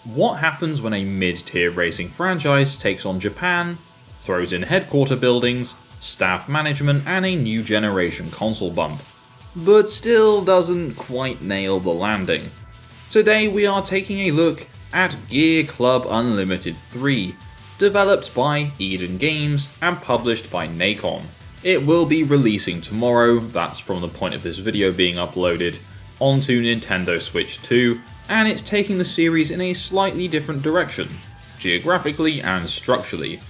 What happens when a mid-tier racing franchise takes on Japan, throws in headquarter buildings, staff management, and a new generation console bump, but still doesn't quite nail the landing? Today we are taking a look at Gear.Club Unlimited 3, developed by Eden Games and published by Nacon. It will be releasing tomorrow, that's from the point of this video being uploaded, onto Nintendo Switch 2, and it's taking the series in a slightly different direction, geographically and structurally.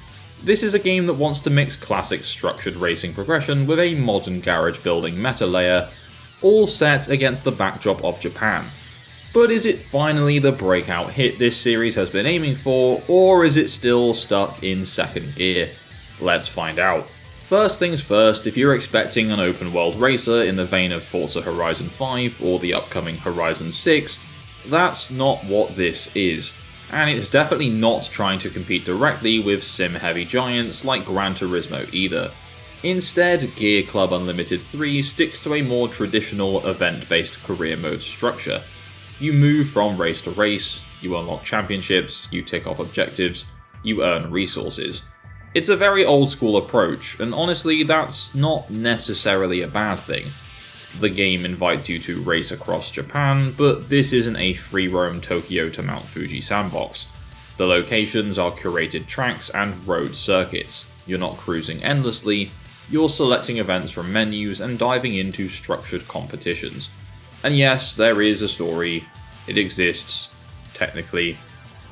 This is a game that wants to mix classic structured racing progression with a modern garage building meta layer, all set against the backdrop of Japan. But is it finally the breakout hit this series has been aiming for, or is it still stuck in second gear? Let's find out. First things first, if you're expecting an open world racer in the vein of Forza Horizon 5 or the upcoming Horizon 6, that's not what this is. And it's definitely not trying to compete directly with sim-heavy giants like Gran Turismo either. Instead, Gear.Club Unlimited 3 sticks to a more traditional event-based career mode structure. You move from race to race, you unlock championships, you tick off objectives, you earn resources. It's a very old school approach, and honestly that's not necessarily a bad thing. The game invites you to race across Japan, but this isn't a free roam Tokyo to Mount Fuji sandbox. The locations are curated tracks and road circuits. You're not cruising endlessly, you're selecting events from menus and diving into structured competitions. And yes, there is a story, it exists, technically,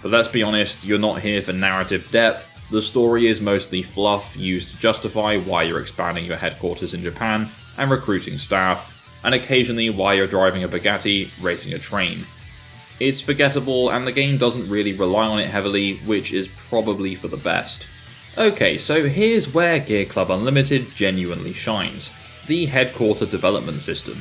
but let's be honest, you're not here for narrative depth. The story is mostly fluff used to justify why you're expanding your headquarters in Japan and recruiting staff, and occasionally why you're driving a Bugatti, racing a train. It's forgettable and the game doesn't really rely on it heavily, which is probably for the best. Okay, so here's where Gear.Club Unlimited genuinely shines, the headquarter development system.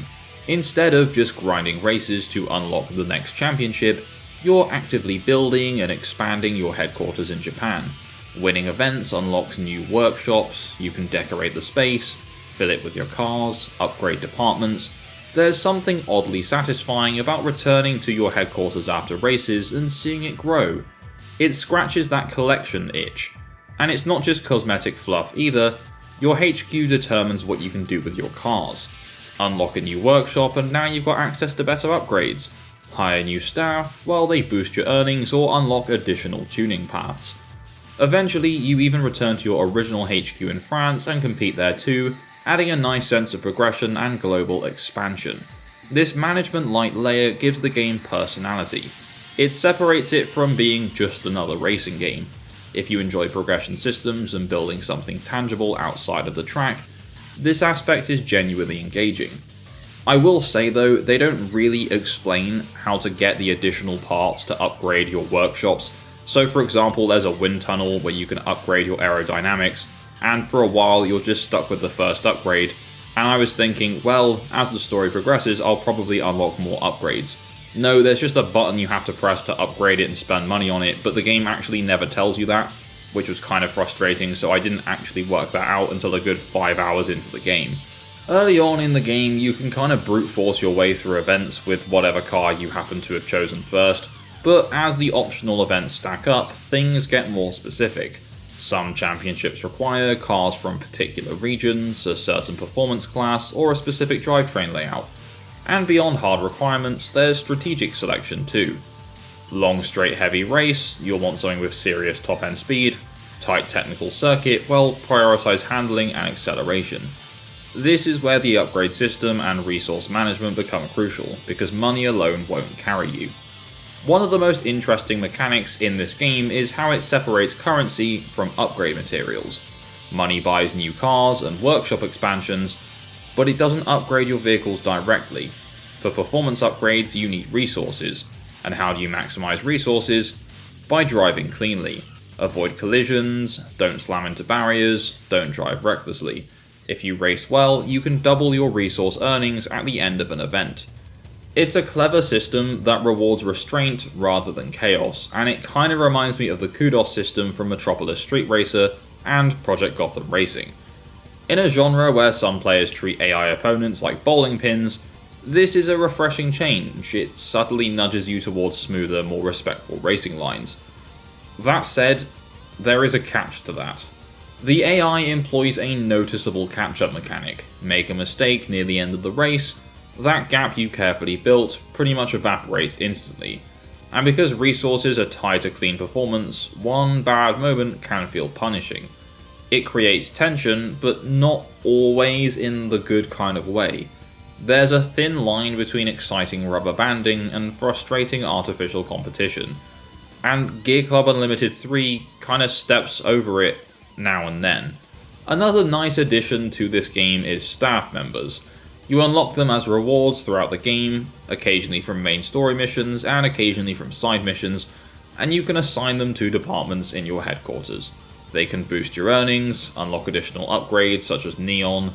Instead of just grinding races to unlock the next championship, you're actively building and expanding your headquarters in Japan. Winning events unlocks new workshops, you can decorate the space, fill it with your cars, upgrade departments. There's something oddly satisfying about returning to your headquarters after races and seeing it grow. It scratches that collection itch. And it's not just cosmetic fluff either, your HQ determines what you can do with your cars. Unlock a new workshop and now you've got access to better upgrades. Hire new staff, well they boost your earnings or unlock additional tuning paths. Eventually, you even return to your original HQ in France and compete there too, adding a nice sense of progression and global expansion. This management-light layer gives the game personality. It separates it from being just another racing game. If you enjoy progression systems and building something tangible outside of the track, this aspect is genuinely engaging. I will say though, they don't really explain how to get the additional parts to upgrade your workshops. So for example, there's a wind tunnel where you can upgrade your aerodynamics, and for a while you're just stuck with the first upgrade, and I was thinking, well, as the story progresses, I'll probably unlock more upgrades. No, there's just a button you have to press to upgrade it and spend money on it, but the game actually never tells you that, which was kind of frustrating, so I didn't actually work that out until a good 5 hours into the game. Early on in the game, you can kind of brute force your way through events with whatever car you happen to have chosen first, but as the optional events stack up, things get more specific. Some championships require cars from particular regions, a certain performance class, or a specific drivetrain layout. And beyond hard requirements, there's strategic selection too. Long straight heavy race, you'll want something with serious top end speed. Tight technical circuit, well, prioritize handling and acceleration. This is where the upgrade system and resource management become crucial, because money alone won't carry you. One of the most interesting mechanics in this game is how it separates currency from upgrade materials. Money buys new cars and workshop expansions, but it doesn't upgrade your vehicles directly. For performance upgrades you need resources, and how do you maximize resources? By driving cleanly. Avoid collisions, don't slam into barriers, don't drive recklessly. If you race well, you can double your resource earnings at the end of an event. It's a clever system that rewards restraint rather than chaos, and it kinda reminds me of the Kudos system from Metropolis Street Racer and Project Gotham Racing. In a genre where some players treat AI opponents like bowling pins, This is a refreshing change. It subtly nudges you towards smoother, more respectful racing lines. That said, there is a catch to that. The AI employs a noticeable catch-up mechanic. Make a mistake near the end of the race, that gap you carefully built pretty much evaporates instantly. And because resources are tied to clean performance, one bad moment can feel punishing. It creates tension, but not always in the good kind of way. There's a thin line between exciting rubber banding and frustrating artificial competition. And Gear.Club Unlimited 3 kinda steps over it now and then. Another nice addition to this game is staff members. You unlock them as rewards throughout the game, occasionally from main story missions and occasionally from side missions, and you can assign them to departments in your headquarters. They can boost your earnings, unlock additional upgrades such as Neon,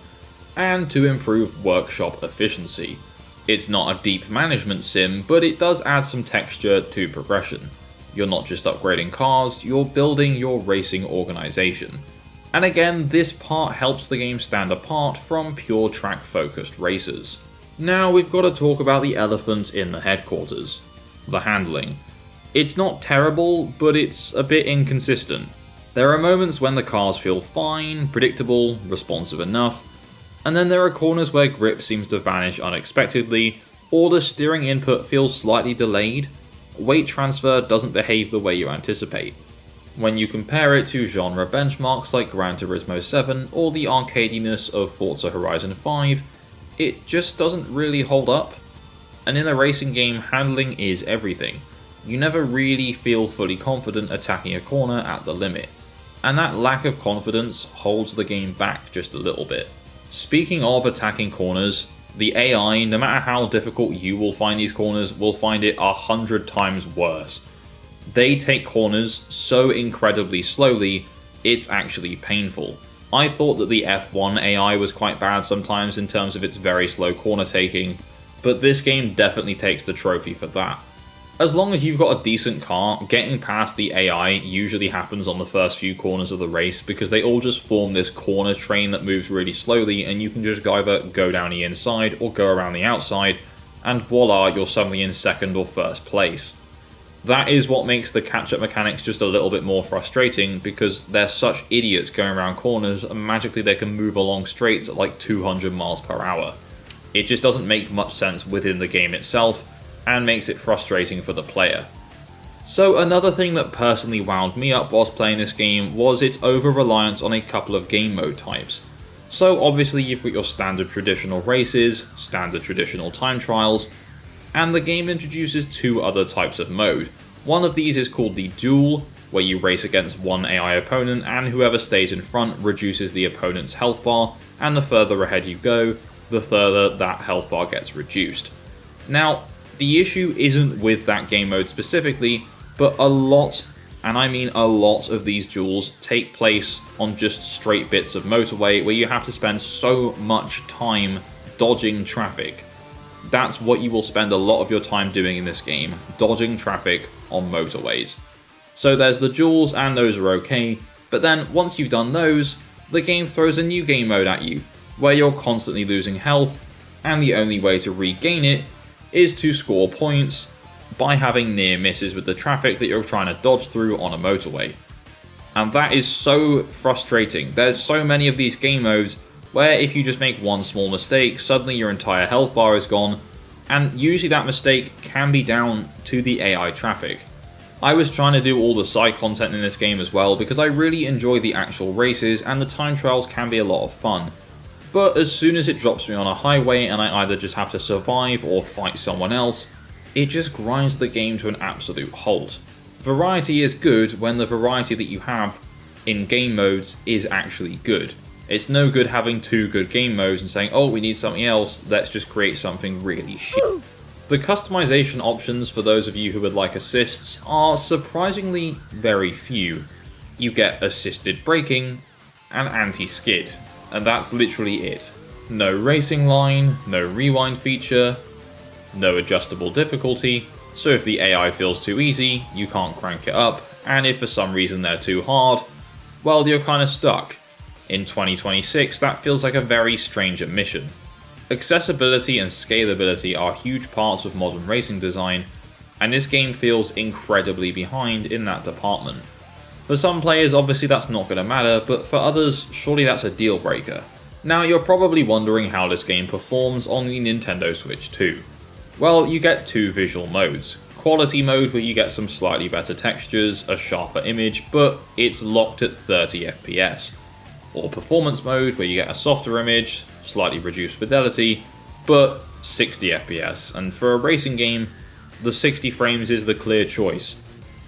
and to improve workshop efficiency. It's not a deep management sim, but it does add some texture to progression. You're not just upgrading cars, you're building your racing organization. And again, this part helps the game stand apart from pure track-focused racers. Now we've got to talk about the elephant in the headquarters: the handling. It's not terrible, but it's a bit inconsistent. There are moments when the cars feel fine, predictable, responsive enough, and then there are corners where grip seems to vanish unexpectedly, or the steering input feels slightly delayed. Weight transfer doesn't behave the way you anticipate. When you compare it to genre benchmarks like Gran Turismo 7 or the arcadiness of Forza Horizon 5, it just doesn't really hold up. And in a racing game, handling is everything. You never really feel fully confident attacking a corner at the limit, and that lack of confidence holds the game back just a little bit. Speaking of attacking corners, the AI, no matter how difficult you will find these corners, will find it 100 times worse. They take corners so incredibly slowly, it's actually painful. I thought that the F1 AI was quite bad sometimes in terms of its very slow corner taking, but this game definitely takes the trophy for that. As long as you've got a decent car, getting past the AI usually happens on the first few corners of the race because they all just form this corner train that moves really slowly, and you can just either go down the inside or go around the outside, and voila, you're suddenly in second or first place. That is what makes the catch-up mechanics just a little bit more frustrating, because they're such idiots going around corners and magically they can move along straights at like 200 miles per hour. It just doesn't make much sense within the game itself, and makes it frustrating for the player. So another thing that personally wound me up whilst playing this game was its over-reliance on a couple of game mode types. So obviously you've got your standard traditional races, standard traditional time trials, and the game introduces two other types of mode. One of these is called the duel, where you race against one AI opponent and whoever stays in front reduces the opponent's health bar, and the further ahead you go, the further that health bar gets reduced. Now, the issue isn't with that game mode specifically, but a lot, and I mean a lot, of these duels take place on just straight bits of motorway where you have to spend so much time dodging traffic. That's what you will spend a lot of your time doing in this game, dodging traffic on motorways. So there's the duels, and those are okay, but then once you've done those, the game throws a new game mode at you, where you're constantly losing health, and the only way to regain it is to score points by having near misses with the traffic that you're trying to dodge through on a motorway. And that is so frustrating. There's so many of these game modes where if you just make one small mistake, suddenly your entire health bar is gone, and usually that mistake can be down to the AI traffic. I was trying to do all the side content in this game as well because I really enjoy the actual races, and the time trials can be a lot of fun. But as soon as it drops me on a highway and I either just have to survive or fight someone else, it just grinds the game to an absolute halt. Variety is good when the variety that you have in game modes is actually good. It's no good having two good game modes and saying, oh, we need something else, let's just create something really shit. The customization options for those of you who would like assists are surprisingly very few. You get assisted braking and anti-skid, and that's literally it. No racing line, no rewind feature, no adjustable difficulty, so if the AI feels too easy, you can't crank it up, and if for some reason they're too hard, well, you're kinda stuck. In 2026, that feels like a very strange omission. Accessibility and scalability are huge parts of modern racing design, and this game feels incredibly behind in that department. For some players, obviously that's not going to matter, but for others, surely that's a deal breaker. Now, you're probably wondering how this game performs on the Nintendo Switch 2. Well, you get two visual modes. Quality mode, where you get some slightly better textures, a sharper image, but it's locked at 30 FPS. Or performance mode, where you get a softer image, slightly reduced fidelity, but 60 FPS, and for a racing game, the 60 frames is the clear choice.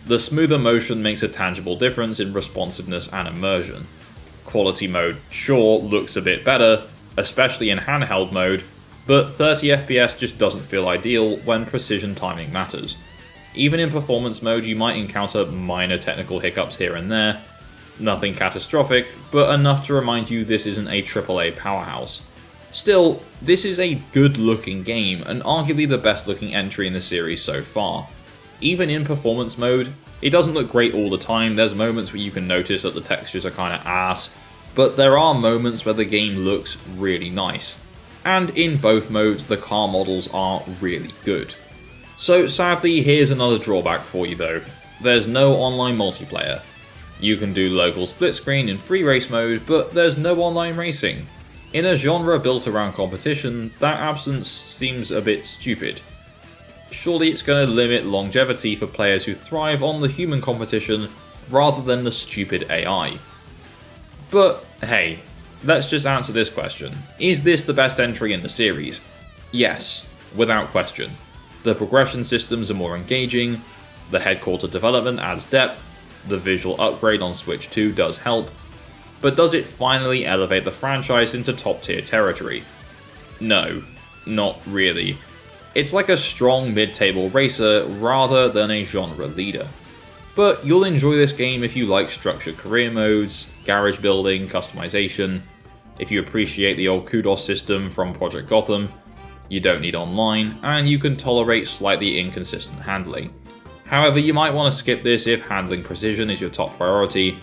The smoother motion makes a tangible difference in responsiveness and immersion. Quality mode, sure, looks a bit better, especially in handheld mode, but 30 FPS just doesn't feel ideal when precision timing matters. Even in performance mode, you might encounter minor technical hiccups here and there, nothing catastrophic, but enough to remind you this isn't a AAA powerhouse. Still, this is a good looking game, and arguably the best looking entry in the series so far. Even in performance mode, it doesn't look great all the time. There's moments where you can notice that the textures are kinda ass, but there are moments where the game looks really nice. And in both modes, the car models are really good. So sadly, here's another drawback for you though. There's no online multiplayer. You can do local split screen in free race mode, but there's no online racing. In a genre built around competition, that absence seems a bit stupid. Surely it's going to limit longevity for players who thrive on the human competition rather than the stupid AI. But hey, let's just answer this question. Is this the best entry in the series? Yes, without question. The progression systems are more engaging, the Headquarter development adds depth, the visual upgrade on Switch 2 does help, but does it finally elevate the franchise into top tier territory? No, not really. It's like a strong mid-table racer rather than a genre leader. But you'll enjoy this game if you like structured career modes, garage building, customization, if you appreciate the old kudos system from Project Gotham, you don't need online, and you can tolerate slightly inconsistent handling. However, you might want to skip this if handling precision is your top priority,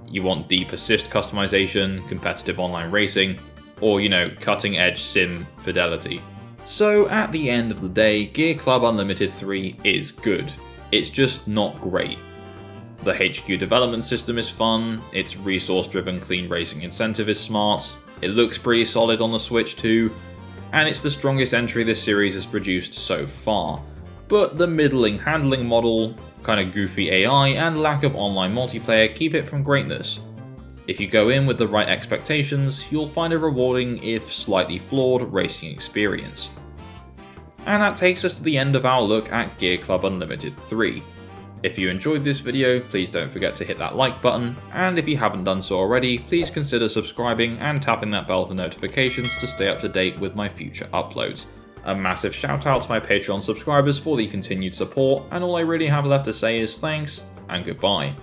you want deep assist customization, competitive online racing, or cutting edge sim fidelity. So at the end of the day, Gear.Club Unlimited 3 is good. It's just not great. The HQ development system is fun, its resource-driven clean racing incentive is smart, it looks pretty solid on the Switch too, and it's the strongest entry this series has produced so far. But the middling handling model, kinda goofy AI, and lack of online multiplayer keep it from greatness. If you go in with the right expectations, you'll find a rewarding, if slightly flawed, racing experience. And that takes us to the end of our look at Gear.Club Unlimited 3. If you enjoyed this video, please don't forget to hit that like button, and if you haven't done so already, please consider subscribing and tapping that bell for notifications to stay up to date with my future uploads. A massive shout out to my Patreon subscribers for the continued support, and all I really have left to say is thanks and goodbye.